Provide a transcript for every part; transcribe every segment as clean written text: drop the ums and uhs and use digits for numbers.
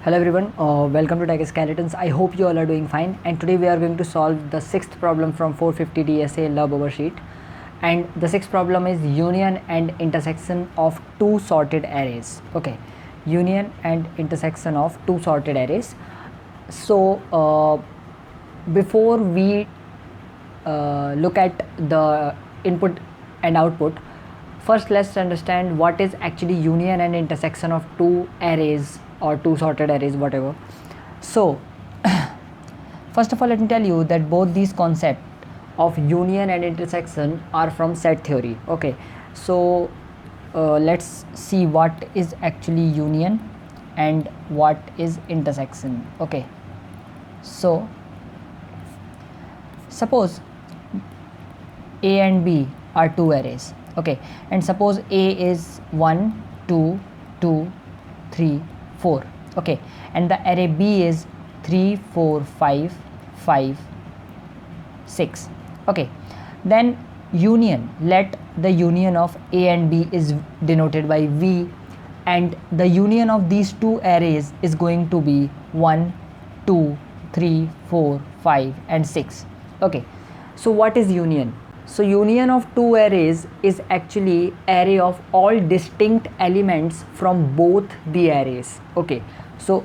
Hello everyone, welcome to Tech Skeletons. I hope you all are doing fine, and today we are going to solve the sixth problem from 450 DSA Babbar sheet. And the sixth problem is union and intersection of two sorted arrays. Okay, union and intersection of two sorted arrays. So before we look at the input and output, first let's understand what is actually union and intersection of two arrays or two sorted arrays, whatever. So first of all, let me tell you that both these concepts of union and intersection are from set theory. Okay, so let's see what is actually union and what is intersection. Okay, so suppose A and B are two arrays. Okay, and suppose A is 1 2 2 3 4. Okay, and the array B is 3 4 5 5 6. Okay, then union, let the union of A and B is denoted by V, and the union of these two arrays is going to be 1 2 3 4 5 and 6. Okay, so what is union? So union of two arrays is actually array of all distinct elements from both the arrays. Okay, so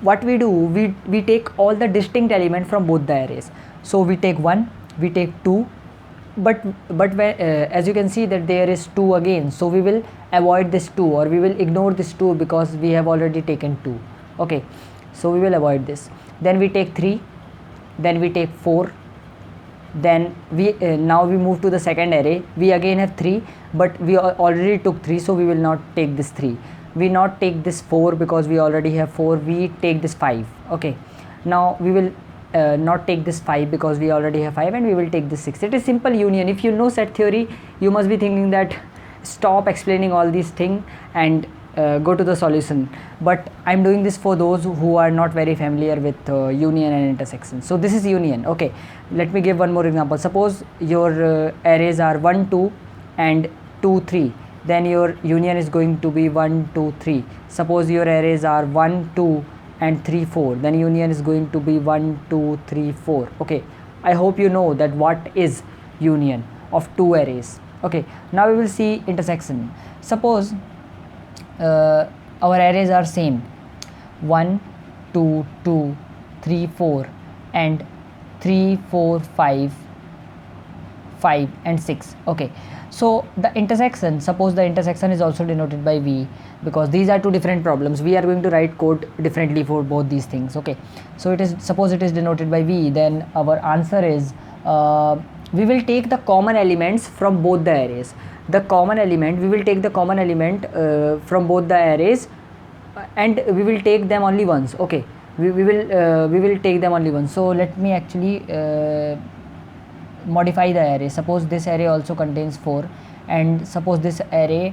what we do, we take all the distinct element from both the arrays. So we take 1, we take 2, but as you can see that there is 2 again, so we will avoid this 2 or we will ignore this 2 because we have already taken 2. Okay, so we will avoid this. Then we take 3, then we take 4, then we now we move to the second array. We again have 3, but we already took 3, so we will not take this 3. We not take this 4 because we already have 4. We take this 5. Okay, now we will not take this 5 because we already have 5, and we will take this 6. It is simple union. If you know set theory, you must be thinking that stop explaining all these things and go to the solution, but I'm doing this for those who are not very familiar with union and intersection. So this is union. Okay, let me give one more example. Suppose your arrays are 1 2 and 2 3, then your union is going to be 1 2 3. Suppose your arrays are 1 2 and 3 4, then union is going to be 1 2 3 4. Okay, I hope you know that what is union of two arrays. Okay, now we will see intersection. Suppose our arrays are same, 1 2 2 3 4 and 3 4 5 5 and 6. Okay, so the intersection, suppose the intersection is also denoted by V, because these are two different problems. We are going to write code differently for both these things. Okay, so it is, suppose it is denoted by V, then our answer is we will take the common elements from both the arrays. The common element, we will take the common element from both the arrays, and we will take them only once. Okay, we will take them only once. So let me actually modify the array. Suppose this array also contains 4, and suppose this array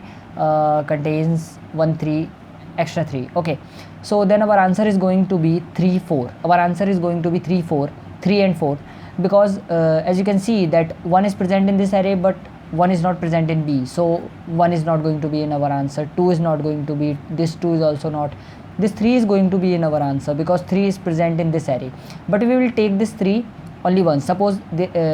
contains 1 3 extra 3. Okay, so then our answer is going to be 3 4. Our answer is going to be 3 4, 3 and 4, because as you can see that 1 is present in this array, but 1 is not present in B, so 1 is not going to be in our answer. 2 is not going to be, this 2 is also not, this 3 is going to be in our answer because 3 is present in this array, but we will take this 3 only once. Suppose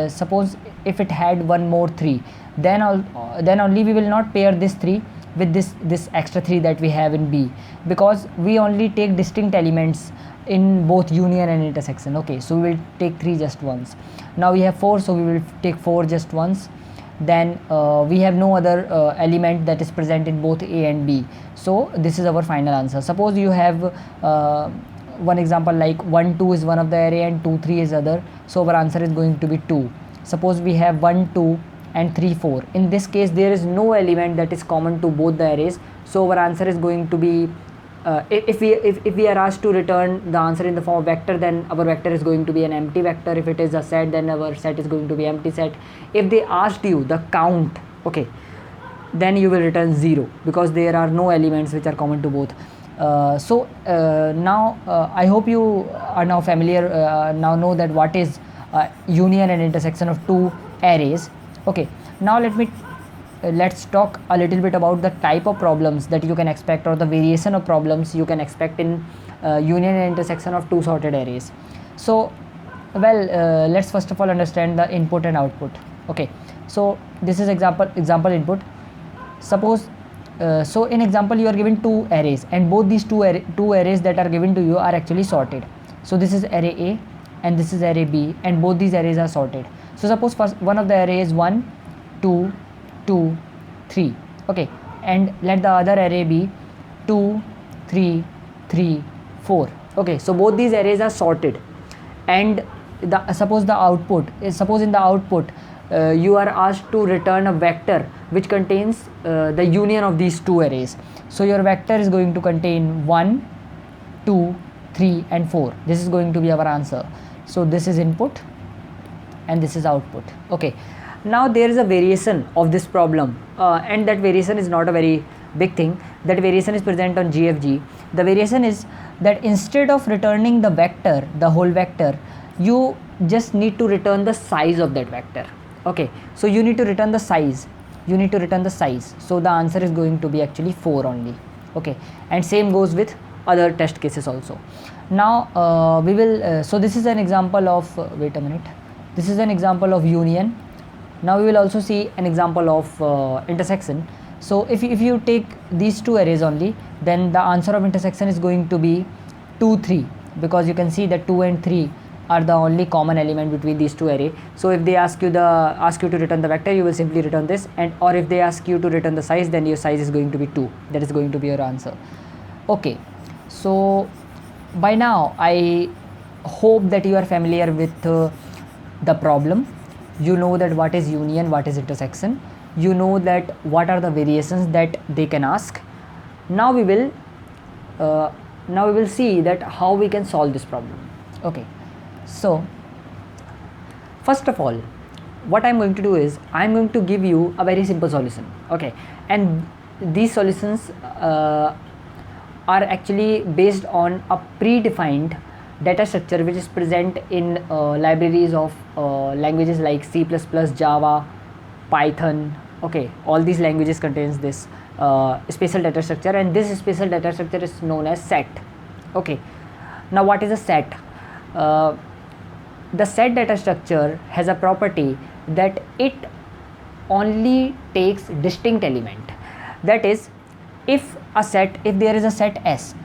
suppose if it had one more 3, then only we will not pair this 3 with this extra 3 that we have in B, because we only take distinct elements in both union and intersection. Okay, so we will take 3 just once. Now we have 4, so we will take 4 just once. Then we have no other element that is present in both A and B, so this is our final answer. Suppose you have one example like 1 2 is one of the array and 2 3 is other, so our answer is going to be 2. Suppose we have 1 2 and 3 4. In this case there is no element that is common to both the arrays, so our answer is going to be if we are asked to return the answer in the form of vector, then our vector is going to be an empty vector. If it is a set, then our set is going to be empty set. If they asked you the count, okay, then you will return 0 because there are no elements which are common to both. Now I hope you are now familiar, now know that what is union and intersection of two arrays. Okay, now let's talk a little bit about the type of problems that you can expect, or the variation of problems you can expect in union and intersection of two sorted arrays. So well, let's first of all understand the input and output. Okay, so this is example input. Suppose so in example you are given two arrays, and both these two arrays that are given to you are actually sorted. So this is array A and this is array B, and both these arrays are sorted. So suppose first one of the array is 1 2 2 3, okay, and let the other array be 2 3 3 4. Okay, so both these arrays are sorted, and suppose in the output you are asked to return a vector which contains the union of these two arrays. So your vector is going to contain 1 2 3 and 4. This is going to be our answer. So this is input and this is output. Okay, now there is a variation of this problem, and that variation is not a very big thing. That variation is present on GFG. The variation is that instead of returning the vector, the whole vector, you just need to return the size of that vector. Okay, so you need to return the size. So the answer is going to be actually 4 only. Okay, and same goes with other test cases also. Now we will so this is an example of wait a minute, this is an example of union. Now we will also see an example of intersection. So if you take these two arrays only, then the answer of intersection is going to be 2 3, because you can see that 2 and 3 are the only common element between these two arrays. So if they ask you to return the vector, you will simply return this, and or if they ask you to return the size, then your size is going to be 2. That is going to be your answer. Okay, so by now I hope that you are familiar with the problem. You know that what is union, what is intersection. You know that what are the variations that they can ask. Now we will see that how we can solve this problem. Okay, so first of all, what I'm going to do is I'm going to give you a very simple solution. Okay, and these solutions are actually based on a predefined data structure which is present in libraries of languages like C++, Java, Python. Okay, all these languages contains this special data structure, and this special data structure is known as set. Okay, now what is a set? The set data structure has a property that it only takes distinct element. That is, if there is a set S,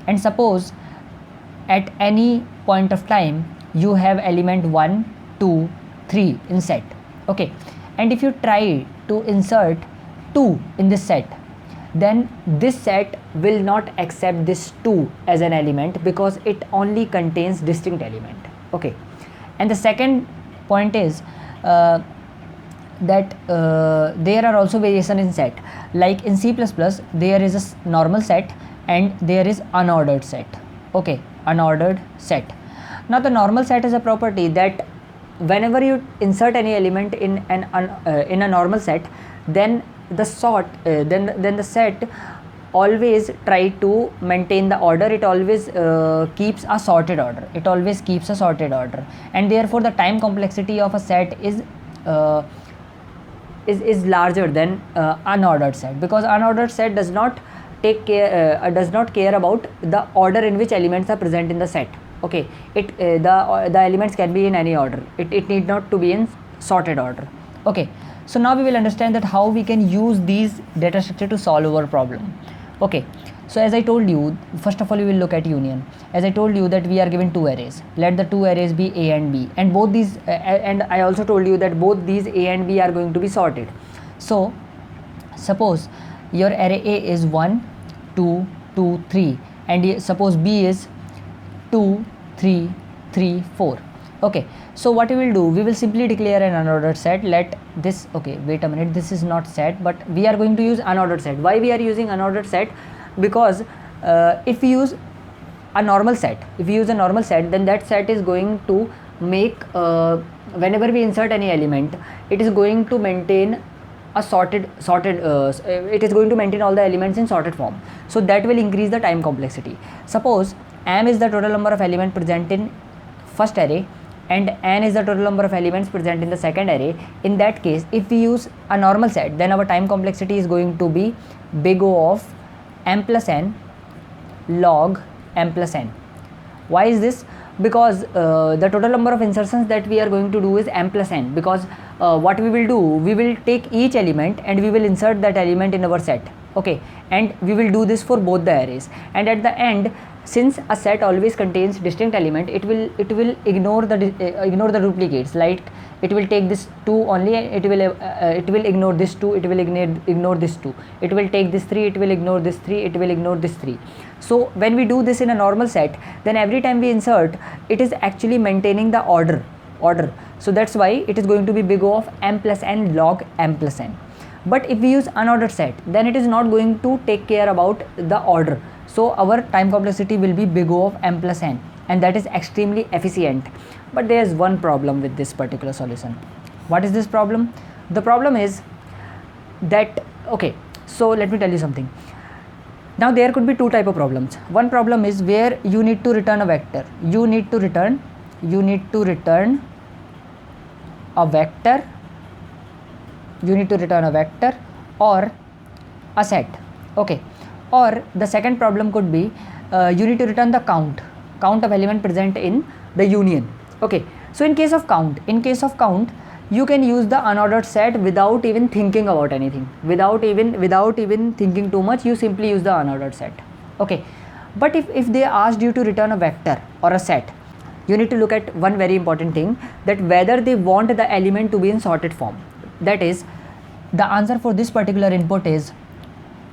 and suppose at any point of time you have element 1 2 3 in set. Okay, and if you try to insert 2 in this set, then this set will not accept this 2 as an element because it only contains distinct element. Okay, and the second point is that there are also variation in set. Like in C++, there is a normal set and there is unordered set. Okay, unordered set. Now the normal set is a property that whenever you insert any element in a normal set, then the set always try to maintain the order. It always keeps a sorted order. And therefore the time complexity of a set is larger than unordered set, because unordered set does not care about the order in which elements are present in the set. Okay, the elements can be in any order. It need not to be in sorted order. Okay, so now we will understand that how we can use these data structure to solve our problem. Okay, so as I told you, first of all we will look at union. As I told you that we are given two arrays. Let the two arrays be A and B, and both these and I also told you that both these A and B are going to be sorted. So suppose your array A is 1 2 2 3, and suppose B is 2 3 3 4. Okay, so what we will do, we will simply declare an unordered set. Let this, okay, wait a minute, this is not set, but we are going to use unordered set. Why we are using unordered set? Because if we use a normal set, then that set is going to make whenever we insert any element, it is going to maintain a sorted it is going to maintain all the elements in sorted form. So that will increase the time complexity. Suppose m is the total number of elements present in first array and n is the total number of elements present in the second array. In that case, if we use a normal set, then our time complexity is going to be big O of m plus n log m plus n. Why is this? Because the total number of insertions that we are going to do is m plus n, because what we will do, we will take each element and we will insert that element in our set, okay, and we will do this for both the arrays, and at the end, since a set always contains distinct element, it will ignore the duplicates. Like it will take this 2 only, it will ignore this 2, it will ignore this 2, it will take this 3, it will ignore this 3, it will ignore this 3. So when we do this in a normal set, then every time we insert, it is actually maintaining the order. So that's why it is going to be big O of m plus n log m plus n. But if we use unordered set, then it is not going to take care about the order. So our time complexity will be big O of m plus n, and that is extremely efficient. But there is one problem with this particular solution. What is this problem? The problem is that, okay, so let me tell you something. Now there could be two type of problems. One problem is where you need to return a vector. You need to return a vector. You need to return a vector or a set, okay. Or the second problem could be you need to return the count of element present in the union, okay. So in case of count, you can use the unordered set without even thinking about anything, without even thinking too much. You simply use the unordered set, okay. But if they asked you to return a vector or a set, you need to look at one very important thing, that whether they want the element to be in sorted form. That is, the answer for this particular input is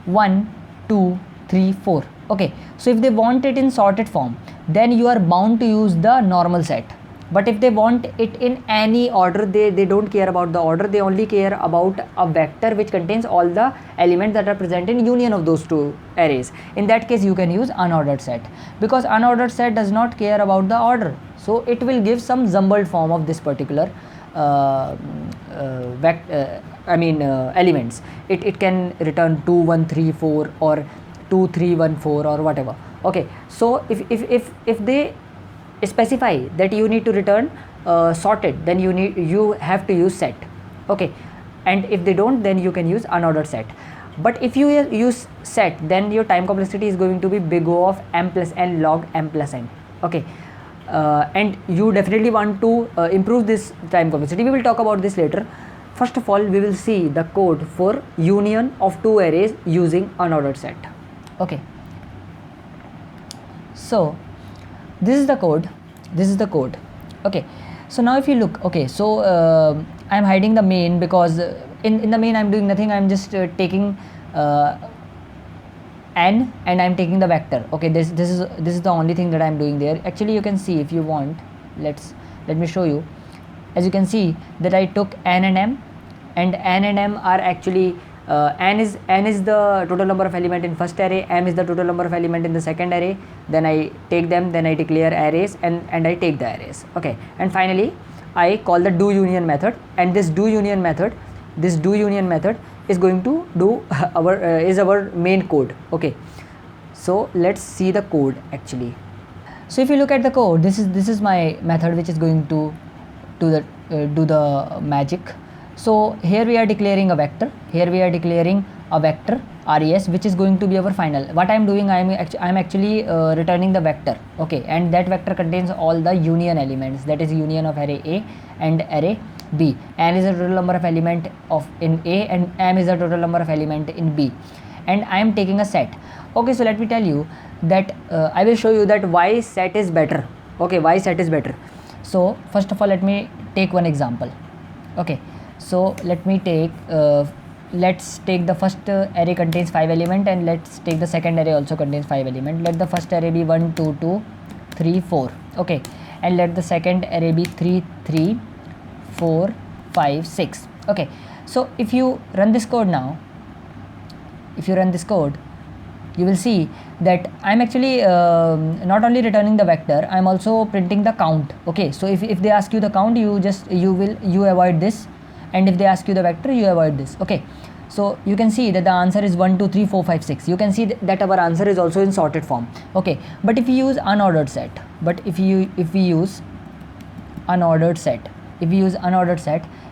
1, 2, 3, 4, okay. So if they want it in sorted form, then you are bound to use the normal set. But if they want it in any order, they don't care about the order, they only care about a vector which contains all the elements that are present in union of those two arrays. In that case, you can use unordered set, because unordered set does not care about the order. So it will give some jumbled form of this particular elements. It can return 2, 1, 3, 4 or 2, 3, 1, 4 or whatever, okay. So if they specify that you need to return sorted, then you have to use set, okay. And if they don't, then you can use unordered set. But if you use set, then your time complexity is going to be big O of m plus n log m plus n, okay. And you definitely want to improve this time complexity. We will talk about this later. First of all, we will see the code for union of two arrays using unordered set, okay. So this is the code, okay. So now if you look, okay, so I am hiding the main, because in the main I am doing nothing. I am just taking n and I am taking the vector, okay. This is the only thing that I am doing there. Actually, you can see, if you want, let me show you. As you can see that I took n and m, and n and m are actually n is the total number of element in first array, m is the total number of element in the second array. Then I take them, then I declare arrays, and I take the arrays, okay. And finally I call the do union method, and this do union method is going to do our main code, okay. So let's see the code actually. So if you look at the code, this is my method which is going to do the magic. So here we are declaring a vector, res, which is going to be our final. What I am doing, I am actually returning the vector, okay, and that vector contains all the union elements, that is union of array A and array B. N is the total number of element in A, and m is the total number of element in B, and I am taking a set, okay. So let me tell you that I will show you that why set is better, okay, why set is better. So first of all, let me take one example, okay. So let me take let's take the first array contains 5 element, and let's take the second array also contains 5 element. Let the first array be 1, 2, 2, 3, 4, okay, and let the second array be 3, 3, 4, 5, 6, okay. So if you run this code now, you will see that I am actually not only returning the vector, I am also printing the count, okay. So if they ask you the count, you avoid this, and if they ask you the vector, you avoid this, okay. So you can see that the answer is 1, 2, 3, 4, 5, 6. You can see that our answer is also in sorted form, okay. But if we use unordered set,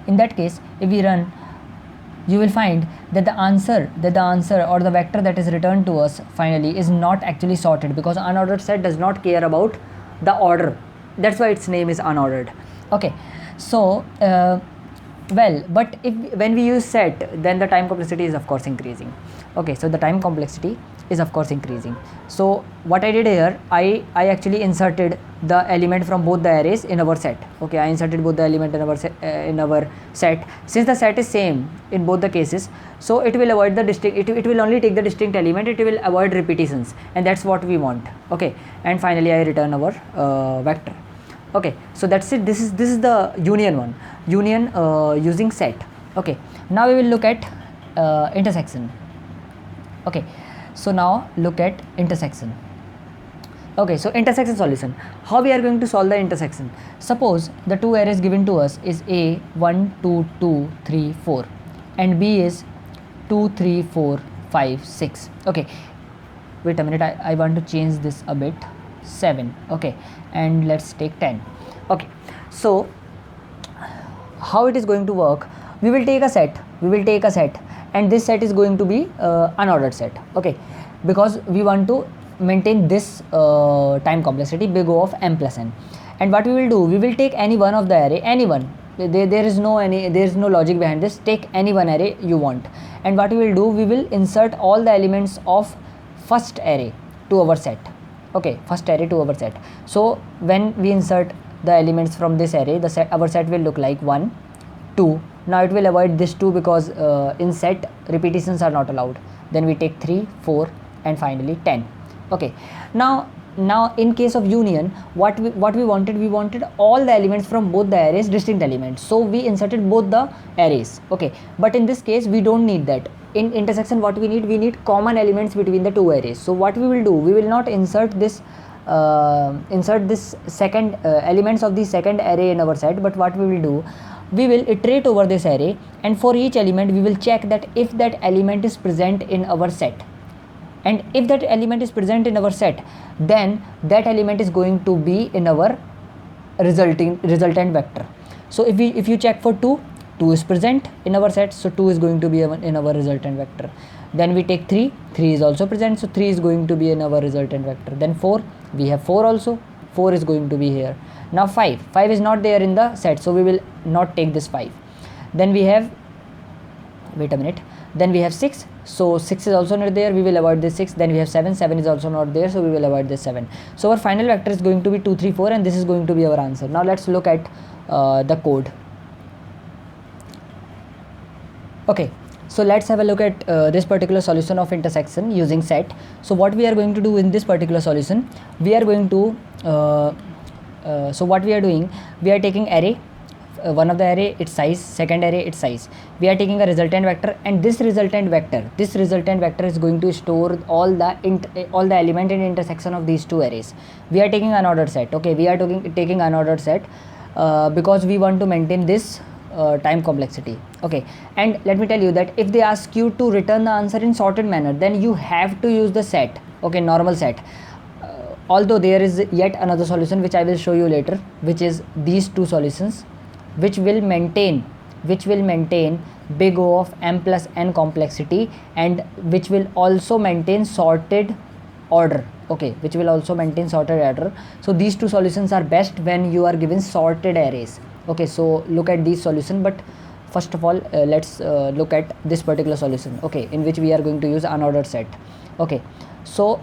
in that case, if we run you will find that the answer or the vector that is returned to us finally is not actually sorted, because unordered set does not care about the order. That's why its name is unordered. Okay, so well, but when we use set, then the time complexity is of course increasing. Okay, so the time complexity is of course increasing. So what I did here, I actually inserted the element from both the arrays in our set. Okay, I inserted both the element in our set. Since the set is same in both the cases, so it will avoid the distinct, it will only take the distinct element, it will avoid repetitions, and that's what we want. Okay, and finally I return our vector. Okay, so that's it. This is the union one, union using set. Okay, now we will look at intersection. Okay, so now look at intersection. Okay, so intersection solution. How we are going to solve the intersection? Suppose the two arrays given to us is A 1 2 2 3 4 and B is 2 3 4 5 6. Okay, wait a minute, I want to change this a bit. 7. Okay, and let's take 10. Okay, so how it is going to work? We will take a set, and this set is going to be unordered set. Okay, because we want to maintain this time complexity big O of m plus n. And what we will do, we will take any one of the array, any one. There is no logic behind this. Take any one array you want, and what we will do, we will insert all the elements of first array to our set. Okay, first array to our set. So when we insert the elements from this array, our set will look like 1 2. Now it will avoid this 2 because in set repetitions are not allowed. Then we take 3 4 and finally 10. Okay, now in case of union, what we wanted all the elements from both the arrays, distinct elements, so we inserted both the arrays. Okay, but in this case we don't need that. In intersection, what we need common elements between the two arrays. So what we will do, we will not insert this second elements of the second array in our set, but what we will do, we will iterate over this array, and for each element we will check that if that element is present in our set, and if that element is present in our set, then that element is going to be in our resultant vector. So if you check for 2 is present in our set, so 2 is going to be in our resultant vector. Then we take 3 is also present, so 3 is going to be in our resultant vector. Then 4, we have 4 also, 4 is going to be here. Now 5 is not there in the set, so we will not take this 5. Then we have, wait a minute, then we have 6, so 6 is also not there, we will avoid this 6. Then we have 7 is also not there, so we will avoid this 7. So our final vector is going to be 2 3 4, and this is going to be our answer. Now let's look at the code. Okay, so let's have a look at this particular solution of intersection using set. So what we are going to do in this particular solution, we are going to so what we are doing, we are taking array, one of the array its size, second array its size, we are taking a resultant vector, and this resultant vector is going to store all the element in intersection of these two arrays. We are taking unordered set. Okay, we are taking unordered set because we want to maintain this time complexity. Okay, and let me tell you that if they ask you to return the answer in sorted manner, then you have to use the set. Okay, normal set. Although there is yet another solution which I will show you later, which is these two solutions, which will maintain big O of m plus n complexity, and which will also maintain sorted order. Okay, which will also maintain sorted order. So these two solutions are best when you are given sorted arrays. Okay, so look at these solutions, but first of all let's look at this particular solution, okay, in which we are going to use unordered set. Okay, so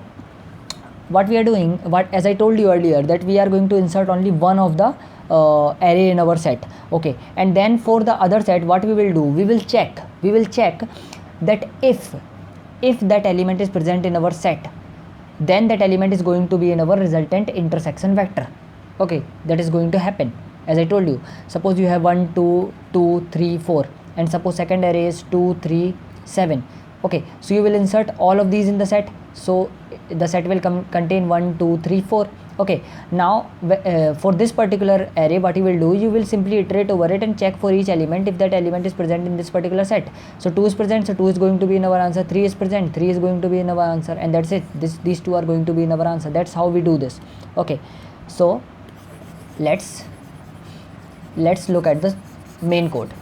what we are doing, as I told you earlier, that we are going to insert only one of the array in our set. Okay, and then for the other set, what we will do, we will check that if that element is present in our set, then that element is going to be in our resultant intersection vector. Okay, that is going to happen. As I told you, suppose you have 1 2 2 3 4, and suppose second array is 2 3 7. Okay, so you will insert all of these in the set, so the set will contain 1 2 3 4. Okay, now for this particular array, what you will do, you will simply iterate over it and check for each element if that element is present in this particular set. So 2 is present, so 2 is going to be in our answer. 3 is present, 3 is going to be in our answer, and that's it. These two are going to be in our answer. That's how we do this. Okay, so let's look at the main code.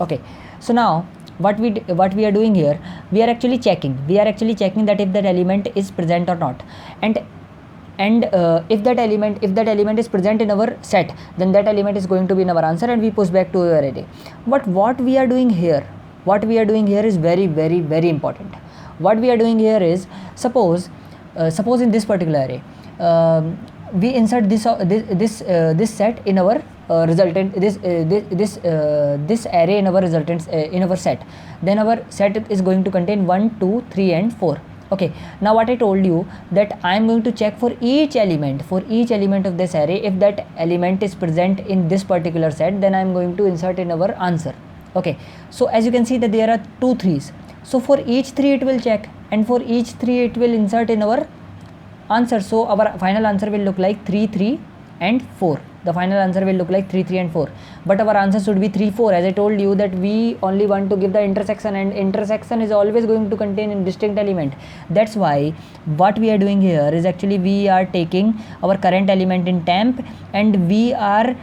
Okay, so now what we are doing here, we are actually checking that if that element is present or not, and if that element is present in our set, then that element is going to be in our answer, and we push back to our array. But what we are doing here is very, very, very important. What we are doing here is, suppose in this particular array, we insert this set in our resultant, this array in our resultants, in our set. Then our set is going to contain 1, 2, 3 and 4. Okay, now what I told you, that I am going to check for each element of this array. If that element is present in this particular set, then I am going to insert in our answer. Okay, so as you can see that there are 2 3s, so for each 3 it will check, and for each 3 it will insert in our answer. So our final answer will look like 3, 3 and 4. The final answer will look like 3, 3 and 4, but our answer should be 3, 4. As I told you that we only want to give the intersection, and intersection is always going to contain a distinct element. That's why what we are doing here is, actually we are taking our current element in temp and we are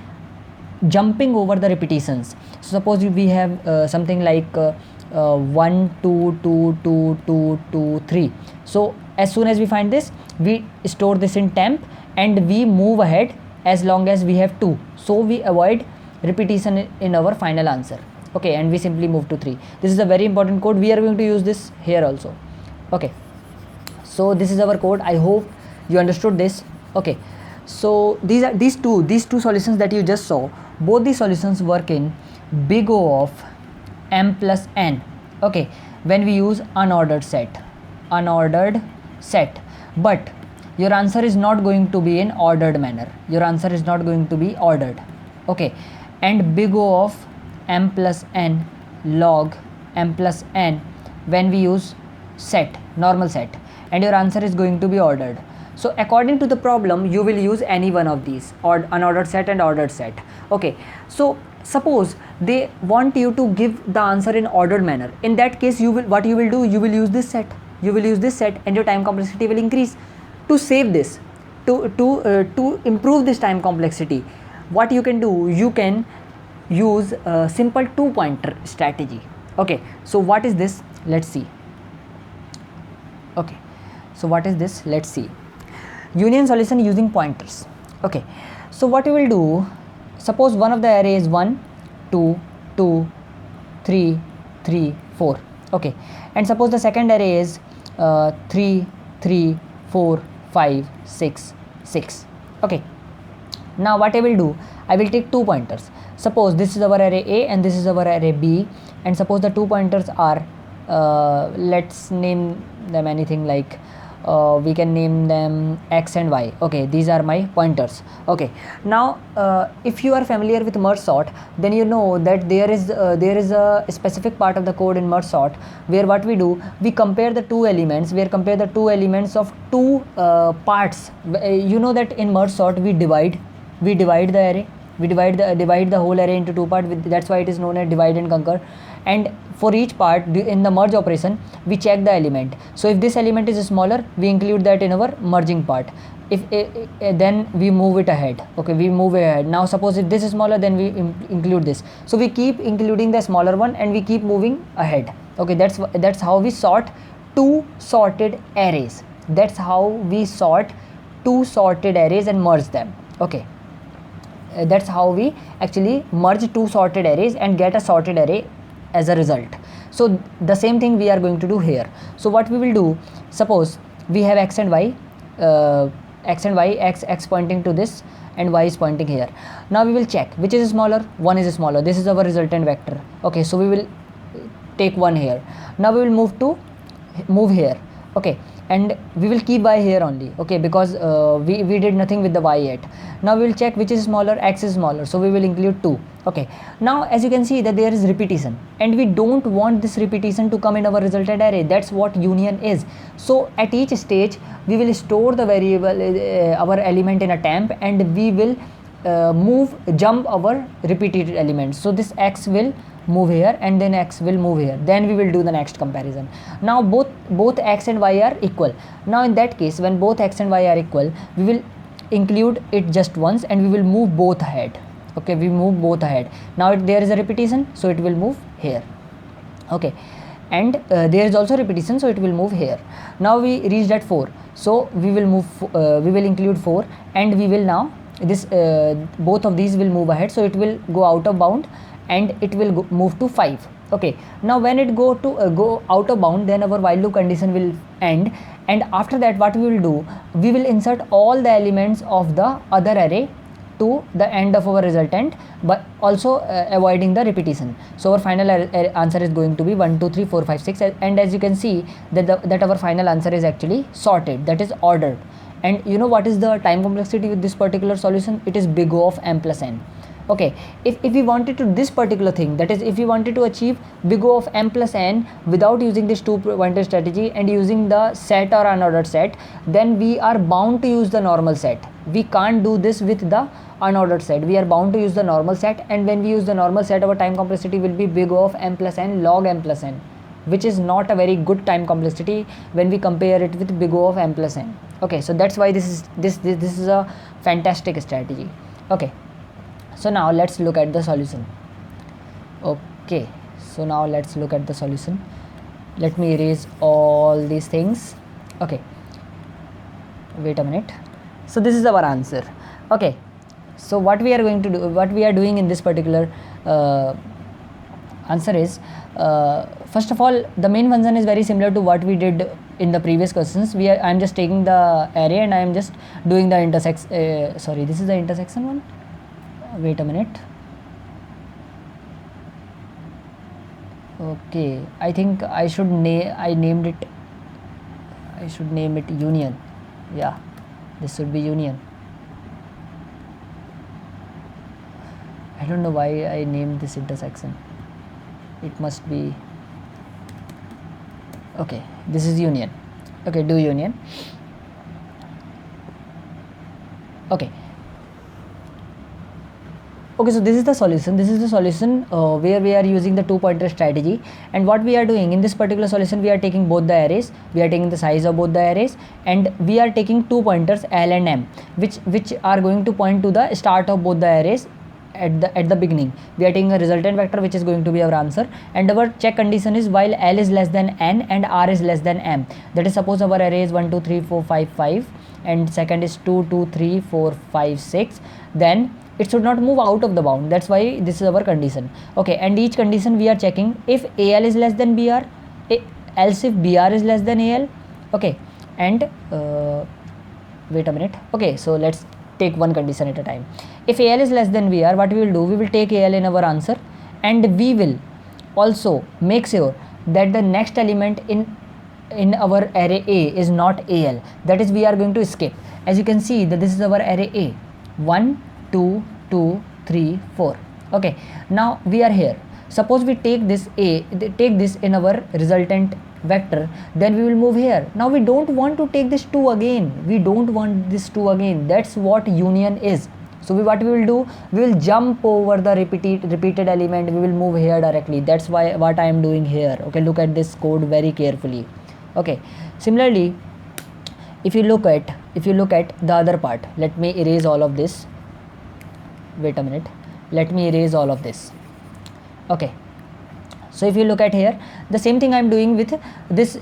jumping over the repetitions. So suppose we have something like 1, 2, 2, 2, 2, 2, 3. So as soon as we find this, we store this in temp and we move ahead as long as we have 2, so we avoid repetition in our final answer. Okay, and we simply move to 3. This is a very important code. We are going to use this here also. Okay, so this is our code. I hope you understood this. Okay, so these two solutions that you just saw, both the solutions work in big O of m plus n. Okay, when we use unordered set, but your answer is not going to be in ordered manner. Your answer is not going to be ordered. Okay, and big O of m plus n log m plus n when we use set, normal set, and your answer is going to be ordered. So according to the problem, you will use any one of these, or unordered set and ordered set. Okay, so suppose they want you to give the answer in ordered manner. In that case, you will use this set. And your time complexity will increase. To save this, to improve this time complexity, what you can do, you can use a simple 2-pointer strategy. Okay, so what is this? Let's see. Okay, so what is this? Let's see. Union solution using pointers. Okay, so what you will do, suppose one of the array is 1, 2, 2, 3, 3, 4. Okay, and suppose the second array is 3, 3, 4, 5, 6, 6. Okay, now what I will do, I will take 2 pointers. Suppose this is our array A and this is our array B, and suppose the 2 pointers are let's name them anything, like we can name them X and Y. Okay, these are my pointers. Okay, now if you are familiar with merge sort, then you know that there is a specific part of the code in merge sort where what we do, we compare the two elements of two parts. You know that in merge sort we divide the array, divide the whole array into 2 parts. That's why it is known as divide and conquer. And for each part in the merge operation, we check the element. So if this element is smaller, we include that in our merging part. If then we move it ahead. Okay, we move ahead. Now suppose if this is smaller, then we include this. So we keep including the smaller one and we keep moving ahead. Okay, that's how we sort two sorted arrays. That's how we sort two sorted arrays and merge them. Okay, that's how we actually merge two sorted arrays and get a sorted array as a result. So the same thing we are going to do here. So what we will do, suppose we have x and y, x pointing to this and y is pointing here. Now we will check which is smaller. 1 is smaller. This is our resultant vector. Okay, so we will take 1 here. Now we will move here. Okay, and we will keep y here only. Okay, because we did nothing with the y yet. Now we will check which is smaller. X is smaller, so we will include 2. Okay, now as you can see that there is repetition, and we don't want this repetition to come in our resultant array. That's what union is. So at each stage we will store the variable our element in a temp, and we will jump our repeated elements. So this x will move here and then x will move here, then we will do the next comparison. Now both x and y are equal. Now in that case, when both x and y are equal, we will include it just once and we will move both ahead. Okay, we move both ahead. Now there is a repetition, so it will move here. okay, and there is also repetition, so it will move here. Now we reached at 4, so we will move we will include 4, and we will now this both of these will move ahead, so it will go out of bound and it will move to 5. Okay, now when it go out of bound, then our while loop condition will end, and after that what we will do, we will insert all the elements of the other array to the end of our resultant, but also avoiding the repetition. So our final answer is going to be 1 2 3 4 5 6, and as you can see that our final answer is actually sorted, that is ordered. And you know what is the time complexity with this particular solution? It is big O of m plus n. Okay, if we wanted to this particular thing, that is if we wanted to achieve big O of m plus n without using this 2-pointer strategy and using the set or unordered set, then we are bound to use the normal set. We can't do this with the unordered set. We are bound to use the normal set, and when we use the normal set, our time complexity will be big O of m plus n log m plus n, which is not a very good time complexity when we compare it with big O of m plus n. Okay, so that's why this is a fantastic strategy. Okay, so now let's look at the solution. Okay, so now let's look at the solution. Let me erase all these things. Okay, wait a minute. So this is our answer. Okay, so what we are going to do, what we are doing in this particular answer is, first of all, the main function is very similar to what we did in the previous questions. I am just taking the array and I am just doing the intersection. Sorry, this is the intersection one. Wait a minute. Okay, I think I should name it union. Yeah, this should be union. I don't know why I named this intersection. It must be, okay, this is union. Okay, do union. Okay, so this is the solution. This is the solution where we are using the 2-pointer strategy, and what we are doing in this particular solution, we are taking both the arrays, we are taking the size of both the arrays, and we are taking 2 pointers L and M, which are going to point to the start of both the arrays at the beginning. We are taking a resultant vector, which is going to be our answer, and our check condition is while L is less than N and R is less than M. That is, suppose our array is 1 2 3 4 5 5 and second is 2 2 3 4 5 6, then it should not move out of the bound. That's why this is our condition. Okay, and each condition we are checking if AL is less than BR, else if BR is less than AL. Okay, and wait a minute. Okay, so let's take one condition at a time. If AL is less than BR, what we will do, we will take AL in our answer, and we will also make sure that the next element in our array A is not AL. That is, we are going to skip. As you can see that this is our array A, 1 2 2 3 4. Okay, now we are here. Suppose we take this in our resultant vector, then we will move here. Now we don't want to take this 2 again. We don't want this 2 again. That's what union is. So what we will do, we will jump over the repeated element. We will move here directly. That's why what I am doing here. Okay, look at this code very carefully. Okay, similarly, if you look at the other part, let me erase all of this. Wait a minute, let me erase all of this. Okay, so if you look at here, the same thing I am doing with this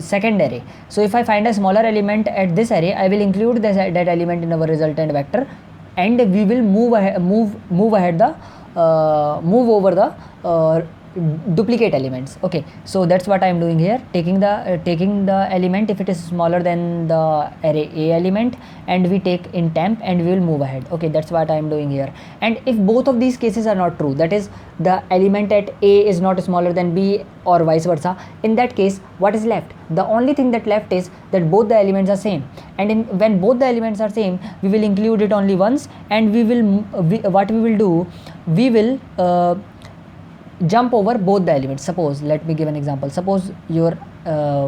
second array. So if I find a smaller element at this array, I will include that element in our resultant vector, and we will move over the duplicate elements. Okay, so that's what I am doing here, taking the element if it is smaller than the array A element, and we take in temp and we will move ahead. Okay, that's what I am doing here. And if both of these cases are not true, that is the element at A is not smaller than B or vice versa, in that case what is left? The only thing that left is that both the elements are same, and when both the elements are same, we will include it only once, and we will jump over both the elements. Suppose, let me give an example. Suppose your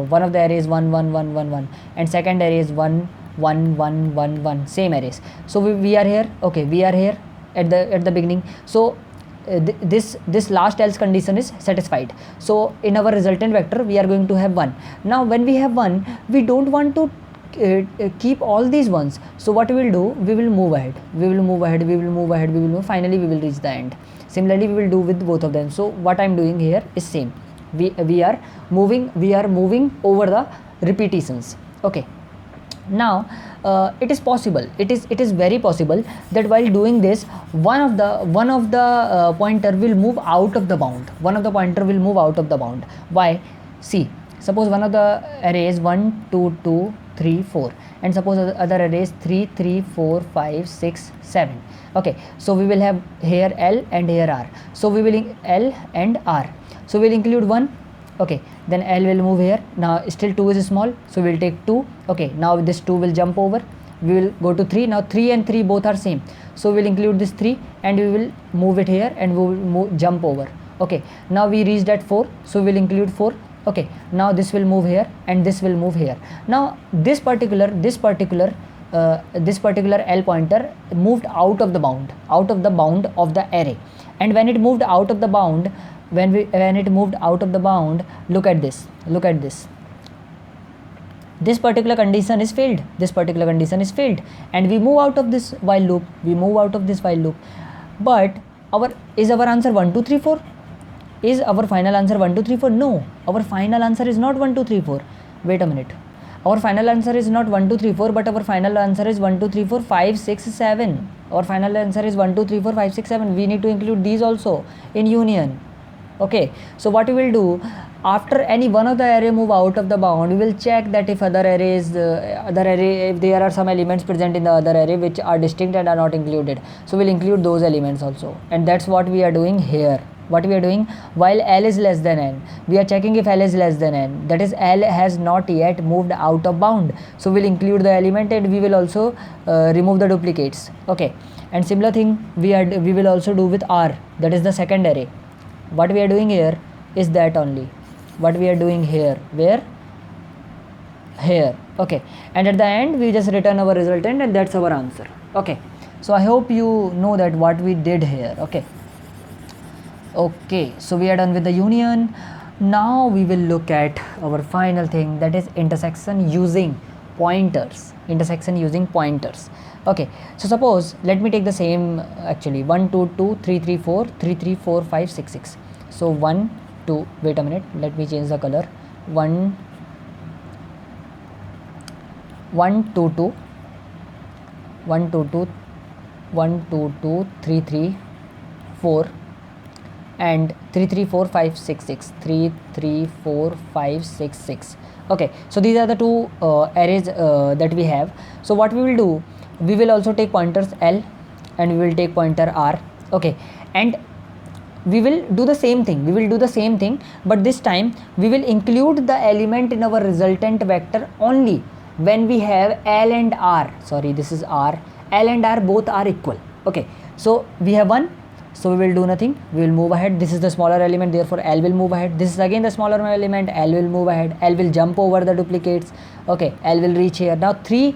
one of the arrays 1 1 1 1 1 and second array is 1 1 1 1 1, same arrays. So we are here. Okay, we are here at the beginning. So this last else condition is satisfied. So in our resultant vector we are going to have 1. Now when we have 1, we don't want to keep all these ones. So what we will do, we will move ahead, finally we will reach the end. Similarly we will do with both of them. So what I am doing here is same. we are moving over the repetitions. Okay, now it is possible, it is very possible that while doing this, one of the pointer will move out of the bound. Why? See, suppose one of the array is 1 2 2 3 4, and suppose other array is 3 3 4 5 6 7. Okay, so we will have here L and here R, so we will L and R, so we'll include 1. Okay, then L will move here. Now still 2 is small, so we'll take 2. Okay, now this 2 will jump over, we will go to 3. Now 3 and 3 both are same, so we'll include this 3 and we will move it here and we will jump over. Okay, now we reached at 4, so we'll include 4. Okay, now this will move here and this will move here. Now this particular L pointer moved out of the bound of the array, and when it moved out of the bound, when it moved out of the bound, look at this, this particular condition is failed, and we move out of this while loop, but is our answer 1 2 3 4? Is our final answer 1 2 3 4? No, our final answer is not 1 2 3 4. Wait a minute, our final answer is not 1 2 3 4, but our final answer is 1 2 3 4 5 6 7. Our final answer is 1 2 3 4 5 6 7. We need to include these also in union. Okay, so what we will do, after any one of the array move out of the bound, we will check that if if there are some elements present in the other array which are distinct and are not included, so we'll include those elements also. And that's what we are doing here. What we are doing, while L is less than n, we are checking if L is less than n, that is L has not yet moved out of bound, so we'll include the element and we will also remove the duplicates. Okay, and similar thing we will also do with R, that is the second array. What we are doing here is that only. What we are doing here, where? Here. Okay, and at the end we just return our resultant, and that's our answer. Okay, so I hope you know that what we did here. Okay, so we are done with the union. Now we will look at our final thing, that is intersection using pointers. Okay, so suppose, let me take the same actually, 1 2 2 3 3 4 3 3 4 5 6 6. So 1 2, wait a minute, let me change the color. 1 2 2 1 2 2 1 2 2 3 3 4 and 3 3 4 5 6 6 3 3 4 5 6 6. Okay, so these are the two arrays that we have. So what we will do, we will also take pointers L and we will take pointer R. Okay, and we will do the same thing, but this time we will include the element in our resultant vector only when we have L and R. Sorry, this is R. L and R both are equal. Okay, so we have 1, so we will do nothing, we will move ahead. This is the smaller element, therefore L will move ahead. This is again the smaller element, L will move ahead. L will jump over the duplicates. Okay, L will reach here. Now 3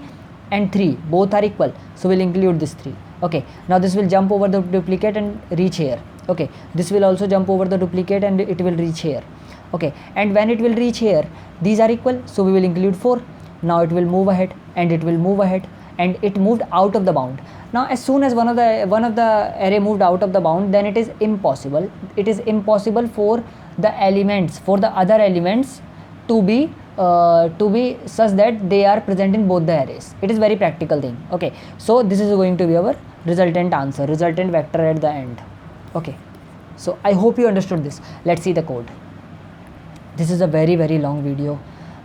and 3 both are equal, so we'll include this 3. Okay, now this will jump over the duplicate and reach here. Okay, this will also jump over the duplicate and it will reach here. Okay, and when it will reach here, these are equal, so we will include 4. Now it will move ahead and it will move ahead, and it moved out of the bound. Now as soon as one of the array moved out of the bound, then it is impossible for the elements, for the other elements to be such that they are present in both the arrays. It is very practical thing. Okay, so this is going to be our resultant answer, resultant vector at the end. Okay, so I hope you understood this. Let's see the code. This is a very long video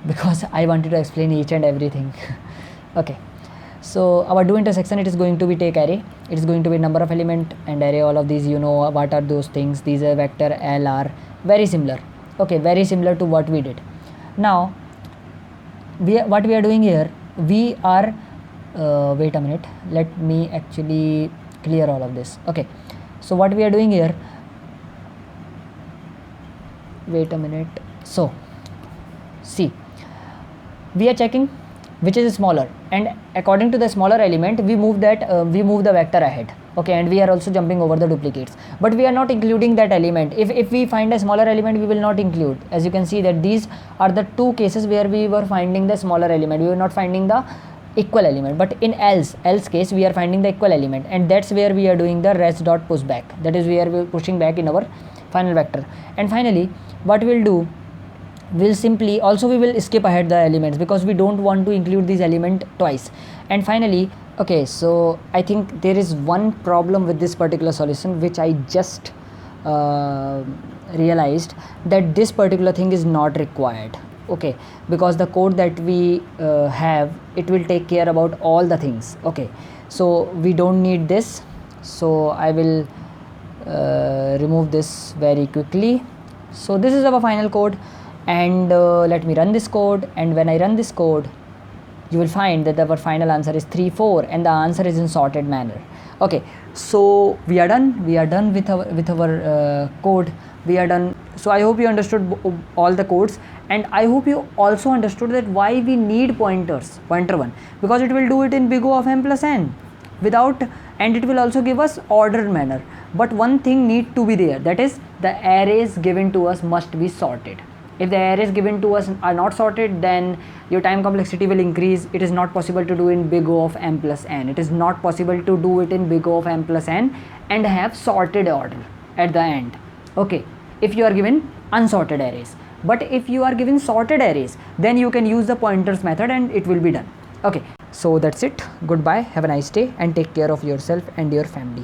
because I wanted to explain each and everything. Okay, so our do intersection, it is going to be take array, it is going to be number of element and array. All of these, you know what are those things. These are vector, L, R, very similar. Okay, very similar to what we did. Now what we are doing here, we are wait a minute, let me actually clear all of this. Okay, so what we are doing here, wait a minute. So see, we are checking which is smaller, and according to the smaller element we move the vector ahead. Okay, and we are also jumping over the duplicates, but we are not including that element. If we find a smaller element, we will not include. As you can see that these are the two cases where we were finding the smaller element, we were not finding the equal element. But in else case, we are finding the equal element, and that's where we are doing the res.pushback. That is where we are pushing back in our final vector. And finally what we'll do, we'll simply also we will skip ahead the elements because we don't want to include this element twice. And finally, okay, so I think there is one problem with this particular solution which I just realized, that this particular thing is not required, okay, because the code that we have, it will take care about all the things, okay, so we don't need this. So I will remove this very quickly. So this is our final code, and let me run this code, and when I run this code, you will find that our final answer is 3 4 and the answer is in sorted manner. Okay, so we are done with our code. We are done. So I hope you understood all the codes, and I hope you also understood that why we need pointer 1, because it will do it in big O of m plus n without, and it will also give us ordered manner. But one thing need to be there, that is the arrays given to us must be sorted. If the arrays given to us are not sorted, then your time complexity will increase. It is not possible to do in big O of m plus n. It is not possible to do it in big O of m plus n and have sorted order at the end, okay, if you are given unsorted arrays. But if you are given sorted arrays, then you can use the pointers method and it will be done. Okay, so that's it. Goodbye, have a nice day, and take care of yourself and your family.